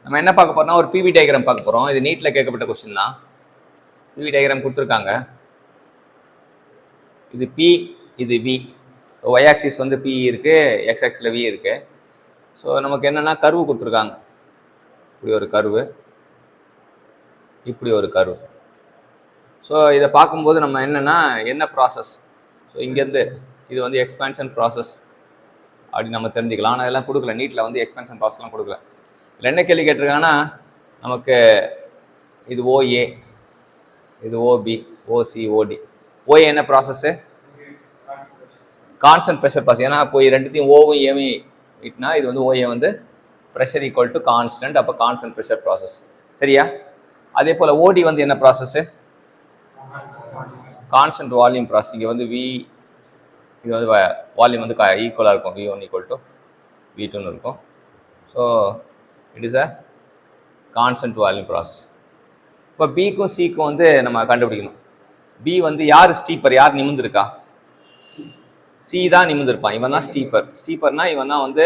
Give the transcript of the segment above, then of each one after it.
நம்ம என்ன பார்க்க போறோம்னா ஒரு பிவி டயக்ராம் பார்க்க போறோம். இது நீட்ல கேட்கப்பட்ட கொஸ்டின் தான். பிவி டயக்ராம் கொடுத்துருக்காங்க. இது பி, இது வி. ஒய் ஆக்சிஸ் வந்து பி இருக்கு, எக்ஸ் ஆக்சிஸ்ல வி இருக்கு. ஸோ நமக்கு என்னன்னா கர்வு கொடுத்துருக்காங்க. இப்படி ஒரு கர்வு, இப்படி ஒரு கர்வு. ஸோ இதை பார்க்கும்போது நம்ம என்னன்னா என்ன ப்ராசஸ், ஸோ இங்கேருந்து இது வந்து எக்ஸ்பேன்ஷன் ப்ராசஸ் அப்படின்னு நம்ம தெரிஞ்சுக்கலாம். ஆனால் அதெல்லாம் கொடுக்கல, நீட்டில் வந்து எக்ஸ்பேன்ஷன் ப்ராசஸ்லாம் கொடுக்கல. இதில் என்ன கேள்வி கேட்டிருக்காங்கன்னா நமக்கு இது ஓஏ, இது ஓபி, ஓசி, ஓடி. ஓஏ என்ன ப்ராசஸ்ஸு? Constant pressure process. ஏன்னா இப்போ ரெண்டுத்தையும் ஓவும் ஏவும் இட்னா இது வந்து ஓஏ வந்து ப்ரெஷர் ஈக்குவல் டு கான்ஸ்டன்ட், அப்போ கான்ஸ்டன்ட் ப்ரெஷர் ப்ராசஸ். சரியா? அதே போல் ஓடி வந்து என்ன ப்ராசஸ்ஸு? Constant volume process. இங்கே வந்து வி, இது வந்து வால்யூம் வந்து ஈக்குவலாக இருக்கும், V1 ஈக்குவல் டு V2ன்னு இருக்கும். So it is a constant volume process. இப்போ பிக்கும் சிக்கும் வந்து நம்ம கண்டுபிடிக்கணும். பி வந்து யார் ஸ்டீப்பர், யார் நிமிர்ந்துருக்கா? சி தான் நிமிர்ந்துருப்பான், இவன் தான் ஸ்டீப்பர். ஸ்டீப்பர்னா இவன் தான் வந்து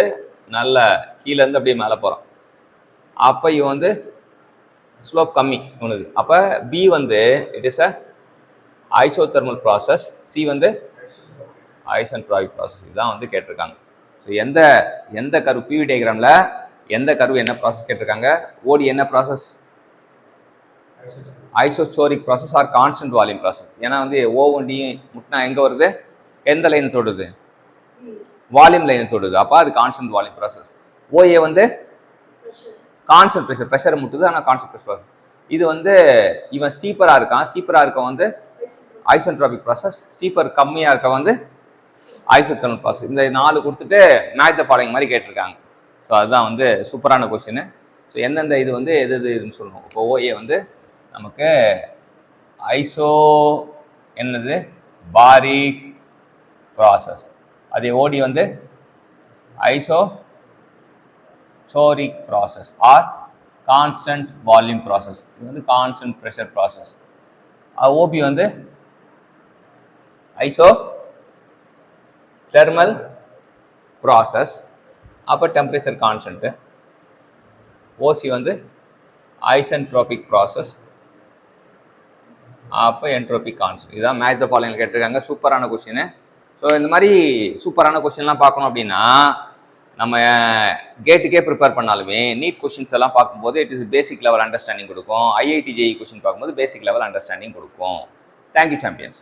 நல்ல கீழேருந்து அப்படியே மேலே போகிறான். அப்போ இவன் வந்து ஸ்லோப் கம்மி உனக்கு. அப்போ பி வந்து it is a isothermal process, C வந்து ஐசென்ட்ராபிக் ப்ராசஸ். இதுதான் வந்து கேட்டிருக்காங்க. ஸோ எந்த கர்வு பிவி டயக்ராமில் எந்த கர்வு என்ன ப்ராசஸ் கேட்டிருக்காங்க? ஓடி என்ன process? Isochoric process or constant volume process. ஏன்னா வந்து ஓவும் டி முட்டினா எங்கே வருது? எந்த லைன் தொடுது? வால்யூம் லைன் தொடுது. அப்போ அது கான்ஸ்டன்ட் வால்யூம் ப்ராசஸ். ஓஏ வந்து கான்ஸ்டன்ட் ப்ரெஷர், ப்ரெஷரை முட்டுது, ஆனால் கான்ஸ்டன்ட் ப்ரெஷர் ப்ராசஸ். இது வந்து இவன் ஸ்டீப்பராக இருக்கான், ஸ்டீப்பராக இருக்க வந்து ஐசென்ட்ராபிக் ப்ராசஸ், ஸ்டீப்பர் கம்மியாக இருக்க வந்து ஐசோதெர்மல் ப்ராசஸ். இந்த 4 கொடுத்துட்டு மேட்ச் த ஃபாலோயிங் மாதிரி கேட்டிருக்காங்க. ஸோ அதுதான் வந்து சூப்பரான கொஸ்டின். ஸோ எந்தெந்த இது வந்து எது இதுன்னு சொல்லணும். இப்போ ஓஏ வந்து நமக்கு ஐசோ என்னது பாரிக் ப்ராசஸ், அதே ஓடி வந்து isochoric process or constant volume process. இது வந்து கான்ஸ்டன்ட் ப்ரெஷர் ப்ராசஸ். ஓபி வந்து ஐசோ தெர்மல் ப்ராசஸ், அப்போ டெம்பரேச்சர் கான்ஸ்டன்ட்டு. ஓசி வந்து ஐசென்ட்ரோபிக் ப்ராசஸ், அப்போ என்ட்ரோபிக் கான்ஸ்டன்ட். இதுதான் மேட்ச் த ஃபாலோயிங் கேட்டிருக்காங்க. சூப்பரான கொஸ்டின். ஸோ இந்த மாதிரி சூப்பரான கொஸ்டின்லாம் பார்க்கணும் அப்படின்னா நம்ம கேட்டுக்கே ப்ரிப்பேர் பண்ணாலுமே நீட் கொஸ்டின்ஸ் எல்லாம் பார்க்கும்போது it is basic level understanding கொடுக்கும். IIT JEE கொஸ்டின் பார்க்கும்போது பேசிக் லெவல் அண்டர்ஸ்டாண்டிங் கொடுக்கும். Thank you champions.